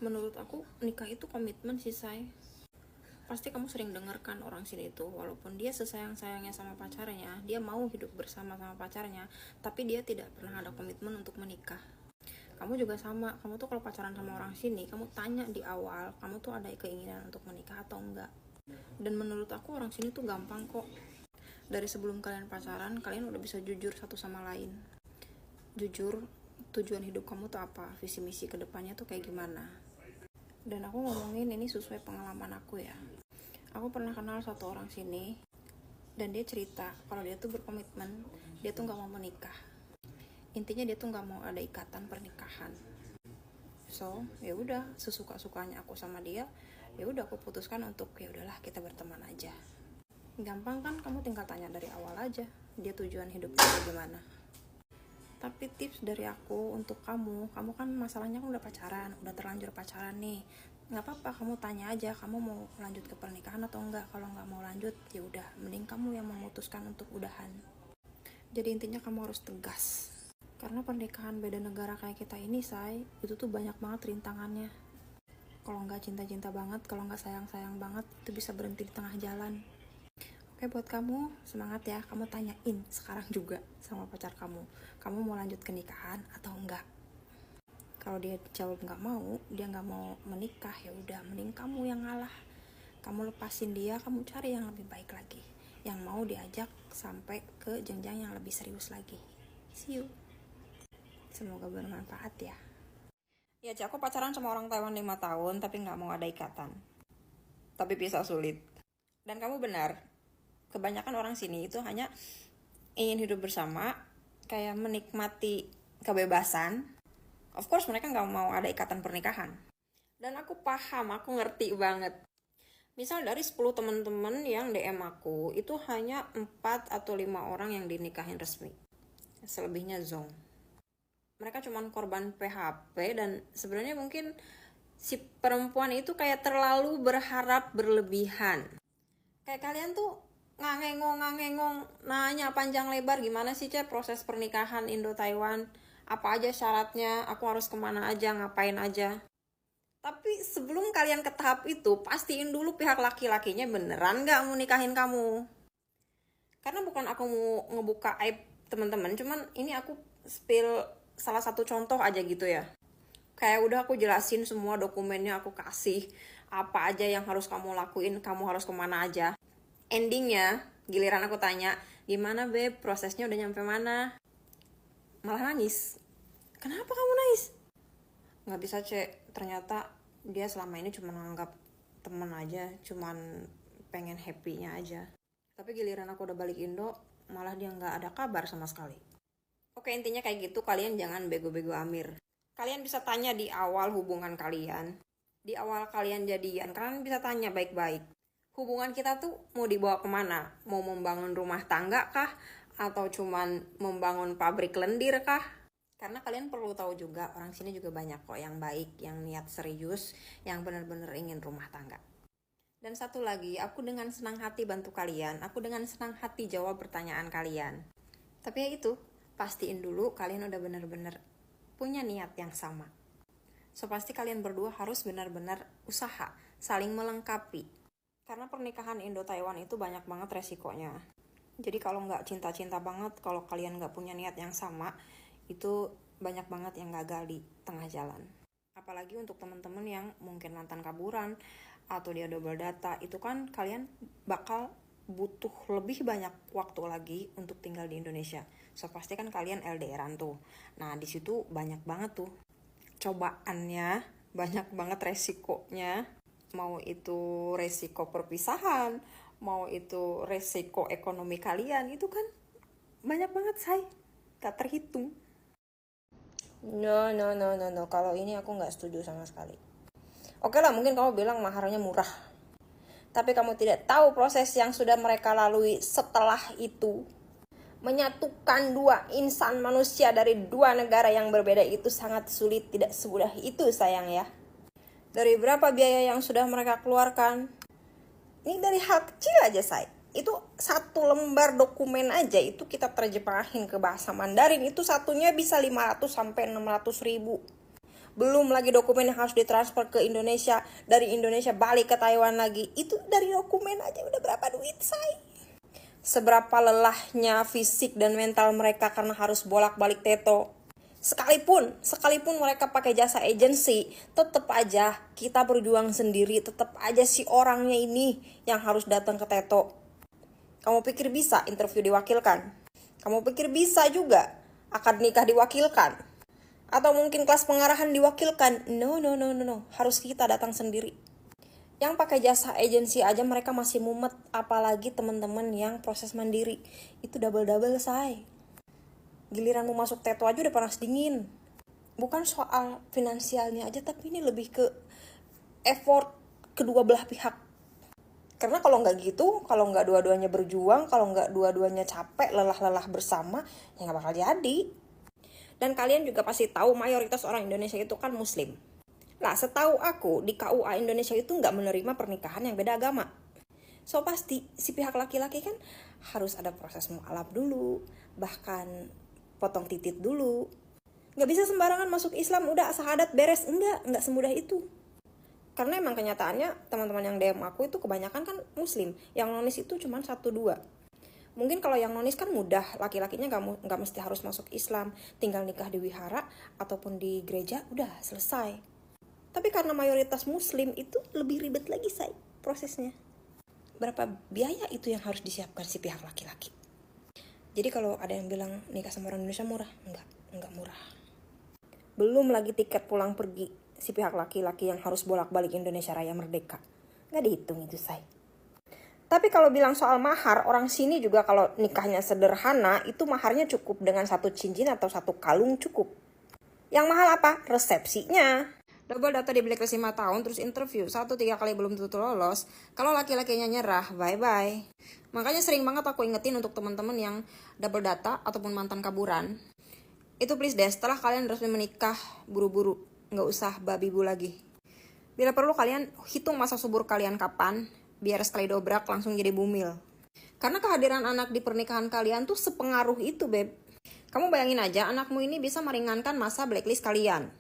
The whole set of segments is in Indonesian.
Menurut aku nikah itu komitmen sih, say. Pasti kamu sering dengarkan orang sini itu, walaupun dia sesayang-sayangnya sama pacarnya, dia mau hidup bersama sama pacarnya, tapi dia tidak pernah ada komitmen untuk menikah. Kamu juga sama, kamu tuh kalau pacaran sama orang sini, kamu tanya di awal, kamu tuh ada keinginan untuk menikah atau enggak. Dan menurut aku orang sini tuh gampang kok. Dari sebelum kalian pacaran, kalian udah bisa jujur satu sama lain. Jujur, tujuan hidup kamu tuh apa, visi misi kedepannya tuh kayak gimana. Dan aku ngomongin ini sesuai pengalaman aku ya. Aku pernah kenal satu orang sini, dan dia cerita kalau dia tuh berkomitmen, dia tuh nggak mau menikah. Intinya dia tuh nggak mau ada ikatan pernikahan. So ya udah, sesuka sukanya aku sama dia, ya udah aku putuskan untuk ya udahlah kita berteman aja. Gampang kan, kamu tinggal tanya dari awal aja dia tujuan hidupnya bagaimana. Tapi tips dari aku untuk kamu kan masalahnya kan udah pacaran, udah terlanjur pacaran nih. Nggak apa-apa, kamu tanya aja, kamu mau lanjut ke pernikahan atau enggak. Kalau nggak mau lanjut, ya udah, mending kamu yang memutuskan untuk udahan. Jadi intinya kamu harus tegas. Karena pernikahan beda negara kayak kita ini, say, itu tuh banyak banget rintangannya. Kalau nggak cinta-cinta banget, kalau nggak sayang-sayang banget, itu bisa berhenti di tengah jalan. Oke, buat kamu, semangat ya. Kamu tanyain sekarang juga sama pacar kamu mau lanjut ke nikahan atau enggak. Kalau dia jawab nggak mau, dia nggak mau menikah, ya udah, mending kamu yang ngalah. Kamu lepasin dia, kamu cari yang lebih baik lagi, yang mau diajak sampai ke jenjang yang lebih serius lagi. See you. Semoga bermanfaat ya. Ya, aku pacaran sama orang Taiwan 5 tahun, tapi nggak mau ada ikatan. Tapi bisa sulit. Dan kamu benar, kebanyakan orang sini itu hanya ingin hidup bersama, kayak menikmati kebebasan. Of course mereka nggak mau ada ikatan pernikahan. Dan aku paham, aku ngerti banget. Misal dari 10 teman-teman yang DM aku, itu hanya 4 atau 5 orang yang dinikahin resmi. Selebihnya zong. Mereka cuma korban PHP, dan sebenarnya mungkin si perempuan itu kayak terlalu berharap berlebihan. Kayak kalian tuh ngangengong nanya panjang lebar, gimana sih proses pernikahan Indo-Taiwan, apa aja syaratnya, aku harus kemana aja, ngapain aja. Tapi sebelum kalian ke tahap itu, pastiin dulu pihak laki-lakinya beneran gak mau nikahin kamu. Karena bukan aku mau ngebuka aib teman-teman, cuman ini aku spill salah satu contoh aja gitu ya. Kayak udah aku jelasin semua dokumennya, aku kasih apa aja yang harus kamu lakuin, kamu harus kemana aja. Endingnya, giliran aku tanya, gimana beb, prosesnya udah nyampe mana? Malah nangis. Kenapa kamu nangis? Gak bisa, ternyata dia selama ini cuma nganggap temen aja, cuman pengen happy-nya aja. Tapi giliran aku udah balik Indo, malah dia gak ada kabar sama sekali. Oke, intinya kayak gitu, kalian jangan bego-bego Amir. Kalian bisa tanya di awal hubungan kalian, di awal kalian jadian, kalian bisa tanya baik-baik. Hubungan kita tuh mau dibawa kemana? Mau membangun rumah tangga kah? Atau cuman membangun pabrik lendir kah? Karena kalian perlu tahu juga, orang sini juga banyak kok yang baik, yang niat serius, yang benar-benar ingin rumah tangga. Dan satu lagi, aku dengan senang hati bantu kalian, aku dengan senang hati jawab pertanyaan kalian. Tapi ya itu, pastiin dulu kalian udah benar-benar punya niat yang sama. So pasti kalian berdua harus benar-benar usaha, saling melengkapi. Karena pernikahan Indo-Taiwan itu banyak banget resikonya. Jadi kalau nggak cinta-cinta banget, kalau kalian nggak punya niat yang sama, itu banyak banget yang gagal di tengah jalan. Apalagi untuk teman-teman yang mungkin mantan kaburan, atau dia double data, itu kan kalian bakal butuh lebih banyak waktu lagi untuk tinggal di Indonesia. So pasti kan kalian LDRan tuh. Nah di situ banyak banget tuh cobaannya, banyak banget resikonya. Mau itu resiko perpisahan, mau itu resiko ekonomi kalian, itu kan banyak banget, say. Gak terhitung. No. Kalau ini aku gak setuju sama sekali. Oke lah, mungkin kamu bilang maharnya murah. Tapi kamu tidak tahu proses yang sudah mereka lalui setelah itu. Menyatukan dua insan manusia dari dua negara yang berbeda itu sangat sulit, tidak semudah itu, sayang ya. Dari berapa biaya yang sudah mereka keluarkan? Ini dari hal kecil aja, say. Itu satu lembar dokumen aja, itu kita terjemahin ke bahasa Mandarin. Itu satunya bisa 500 sampai 600 ribu. Belum lagi dokumen yang harus ditransfer ke Indonesia, dari Indonesia balik ke Taiwan lagi. Itu dari dokumen aja udah berapa duit, say? Seberapa lelahnya fisik dan mental mereka karena harus bolak-balik teto. Sekalipun mereka pakai jasa agensi, tetap aja kita berjuang sendiri, tetap aja si orangnya ini yang harus datang ke teto. Kamu pikir bisa interview diwakilkan? Kamu pikir bisa juga akad nikah diwakilkan? Atau mungkin kelas pengarahan diwakilkan? No. Harus kita datang sendiri. Yang pakai jasa agensi aja mereka masih mumet, apalagi teman-teman yang proses mandiri. Itu double-double, say. Giliran mau masuk teto aja udah panas dingin. Bukan soal finansialnya aja, tapi ini lebih ke effort kedua belah pihak. Karena kalau nggak gitu, kalau nggak dua-duanya berjuang, kalau nggak dua-duanya capek, lelah-lelah bersama, ya nggak bakal jadi. Dan kalian juga pasti tahu mayoritas orang Indonesia itu kan muslim. Lah, setahu aku di KUA Indonesia itu nggak menerima pernikahan yang beda agama. So pasti si pihak laki-laki kan harus ada proses mualaf dulu, bahkan potong titit dulu. Nggak bisa sembarangan masuk Islam udah syahadat beres, nggak semudah itu. Karena emang kenyataannya teman-teman yang DM aku itu kebanyakan kan muslim, yang nonis itu cuma 1-2. Mungkin kalau yang nonis kan mudah, laki-lakinya nggak mesti harus masuk Islam, tinggal nikah di wihara ataupun di gereja, udah selesai. Tapi karena mayoritas muslim itu lebih ribet lagi, say, prosesnya. Berapa biaya itu yang harus disiapkan si pihak laki-laki? Jadi kalau ada yang bilang nikah sama orang Indonesia murah, enggak murah. Belum lagi tiket pulang pergi si pihak laki-laki yang harus bolak-balik Indonesia Raya Merdeka. Nggak dihitung itu, say. Tapi kalau bilang soal mahar, orang sini juga kalau nikahnya sederhana, itu maharnya cukup dengan 1 cincin atau 1 kalung cukup. Yang mahal apa? Resepsinya. Double data di blacklist 5 tahun, terus interview 1-3 kali belum tentu lolos. Kalau laki-lakinya nyerah, bye-bye. Makanya sering banget aku ingetin untuk teman-teman yang double data ataupun mantan kaburan. Itu please deh, setelah kalian resmi menikah, buru-buru. Nggak usah babi bu lagi. Bila perlu kalian hitung masa subur kalian kapan, biar sekali dobrak langsung jadi bumil. Karena kehadiran anak di pernikahan kalian tuh sepengaruh itu, beb. Kamu bayangin aja anakmu ini bisa meringankan masa blacklist kalian.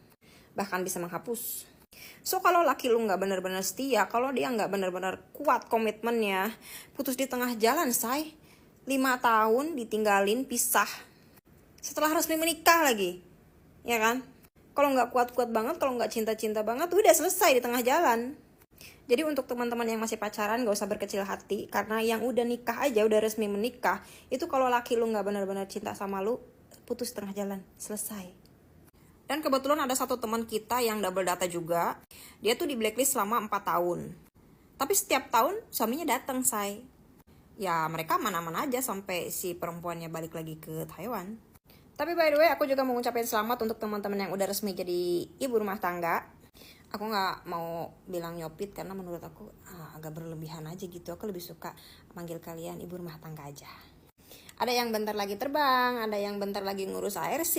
Bahkan bisa menghapus. So kalau laki lu gak bener-bener setia, kalau dia gak bener-bener kuat komitmennya, putus di tengah jalan, say. 5 tahun ditinggalin, pisah. Setelah resmi menikah lagi. Ya kan? Kalau gak kuat-kuat banget, kalau gak cinta-cinta banget, udah selesai di tengah jalan. Jadi untuk teman-teman yang masih pacaran gak usah berkecil hati, karena yang udah nikah aja, udah resmi menikah, itu kalau laki lu gak benar-benar cinta sama lu, putus tengah jalan, selesai. Dan kebetulan ada satu teman kita yang double data juga, dia tuh di blacklist selama 4 tahun. Tapi setiap tahun suaminya datang, say. Ya mereka mana-mana aja sampai si perempuannya balik lagi ke Taiwan. Tapi by the way, aku juga mau ngucapin selamat untuk teman-teman yang udah resmi jadi ibu rumah tangga. Aku gak mau bilang nyopit karena menurut aku agak berlebihan aja gitu. Aku lebih suka manggil kalian ibu rumah tangga aja. Ada yang bentar lagi terbang, ada yang bentar lagi ngurus ARC,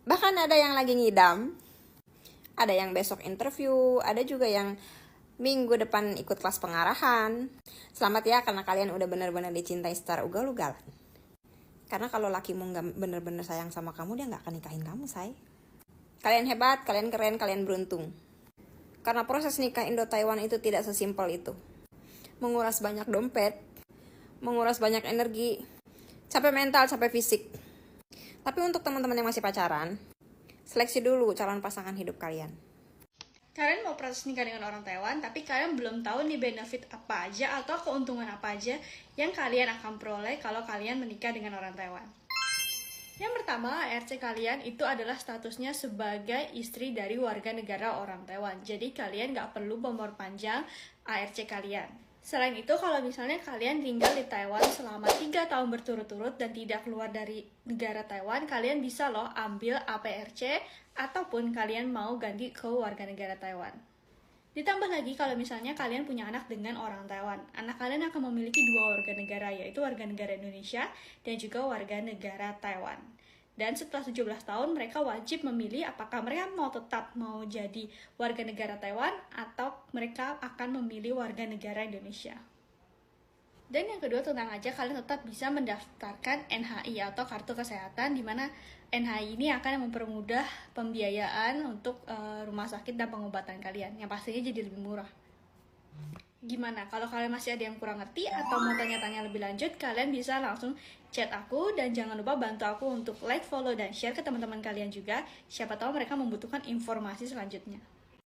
bahkan ada yang lagi ngidam, ada yang besok interview, ada juga yang minggu depan ikut kelas pengarahan. Selamat ya, karena kalian udah benar-benar dicintai secara ugal-ugalan. Karena kalau lakimu gak benar-benar sayang sama kamu, dia gak akan nikahin kamu, say. Kalian hebat, kalian keren, kalian beruntung. Karena proses nikah Indo-Taiwan itu tidak sesimpel itu. Menguras banyak dompet, menguras banyak energi, capek mental, capek fisik. Tapi untuk teman-teman yang masih pacaran, seleksi dulu calon pasangan hidup kalian. Kalian mau proses nikah dengan orang Taiwan, tapi kalian belum tahu nih benefit apa aja atau keuntungan apa aja yang kalian akan peroleh kalau kalian menikah dengan orang Taiwan. Yang pertama, ARC kalian itu adalah statusnya sebagai istri dari warga negara orang Taiwan. Jadi kalian gak perlu memperpanjang ARC kalian. Selain itu, kalau misalnya kalian tinggal di Taiwan selama 3 tahun berturut-turut dan tidak keluar dari negara Taiwan, kalian bisa loh ambil APRC ataupun kalian mau ganti ke warga negara Taiwan. Ditambah lagi kalau misalnya kalian punya anak dengan orang Taiwan, anak kalian akan memiliki 2 warga negara, yaitu warga negara Indonesia dan juga warga negara Taiwan. Dan setelah 17 tahun mereka wajib memilih apakah mereka tetap mau jadi warga negara Taiwan atau mereka akan memilih warga negara Indonesia. Dan yang kedua, tenang aja kalian tetap bisa mendaftarkan NHI atau kartu kesehatan, di mana NHI ini akan mempermudah pembiayaan untuk rumah sakit dan pengobatan kalian, yang pastinya jadi lebih murah. Gimana? Kalau kalian masih ada yang kurang ngerti atau mau tanya-tanya lebih lanjut, kalian bisa langsung chat aku, dan jangan lupa bantu aku untuk like, follow, dan share ke teman-teman kalian juga. Siapa tahu mereka membutuhkan informasi selanjutnya.